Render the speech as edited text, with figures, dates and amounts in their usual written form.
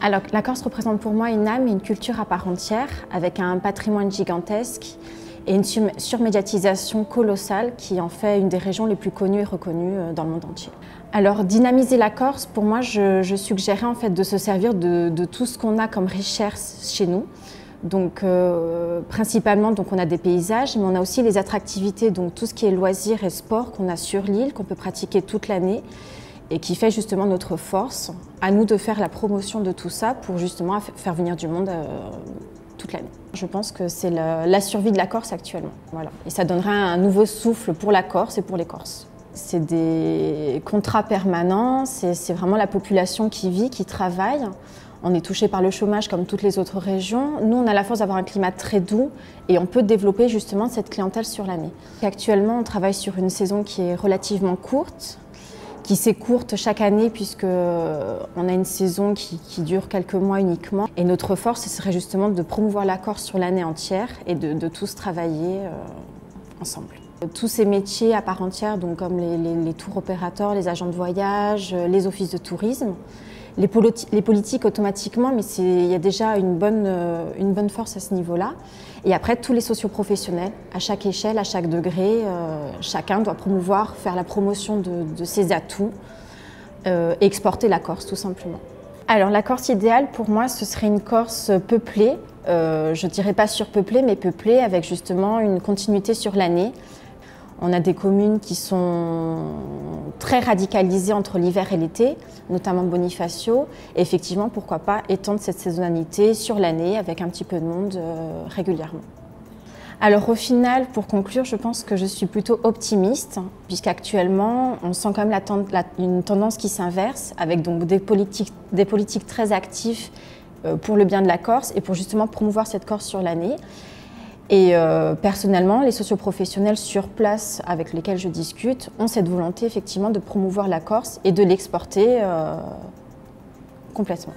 Alors, la Corse représente pour moi une âme et une culture à part entière, avec un patrimoine gigantesque et une surmédiatisation colossale qui en fait une des régions les plus connues et reconnues dans le monde entier. Alors, dynamiser la Corse, pour moi, je suggérais en fait de se servir de tout ce qu'on a comme richesse chez nous. Donc, principalement, donc, on a des paysages, mais on a aussi les attractivités, donc tout ce qui est loisirs et sport qu'on a sur l'île, qu'on peut pratiquer toute l'année et qui fait justement notre force. À nous de faire la promotion de tout ça pour justement faire venir du monde toute l'année. Je pense que c'est la survie de la Corse actuellement. Voilà. Et ça donnerait un nouveau souffle pour la Corse et pour les Corses. C'est des contrats permanents, c'est vraiment la population qui vit, qui travaille. On est touché par le chômage comme toutes les autres régions. Nous, on a la force d'avoir un climat très doux et on peut développer justement cette clientèle sur l'année. Actuellement, on travaille sur une saison qui est relativement courte, qui s'écourte chaque année puisqu'on a une saison qui dure quelques mois uniquement. Et notre force, ce serait justement de promouvoir la Corse sur l'année entière et de tous travailler ensemble. Tous ces métiers à part entière, donc comme les tours opérateurs, les agents de voyage, les offices de tourisme, les politiques automatiquement, mais il y a déjà une bonne force à ce niveau-là. Et après, tous les socioprofessionnels, à chaque échelle, à chaque degré, chacun doit promouvoir, faire la promotion de ses atouts et exporter la Corse, tout simplement. Alors, la Corse idéale, pour moi, ce serait une Corse peuplée, je ne dirais pas surpeuplée, mais peuplée, avec justement une continuité sur l'année. On a des communes qui sont très radicalisées entre l'hiver et l'été, notamment Bonifacio. Et effectivement, pourquoi pas étendre cette saisonnalité sur l'année avec un petit peu de monde régulièrement. Alors au final, pour conclure, je pense que je suis plutôt optimiste, puisqu'actuellement, on sent quand même une tendance qui s'inverse, avec donc des politiques très actives pour le bien de la Corse et pour justement promouvoir cette Corse sur l'année. Et personnellement, les socioprofessionnels sur place avec lesquels je discute ont cette volonté effectivement de promouvoir la Corse et de l'exporter complètement.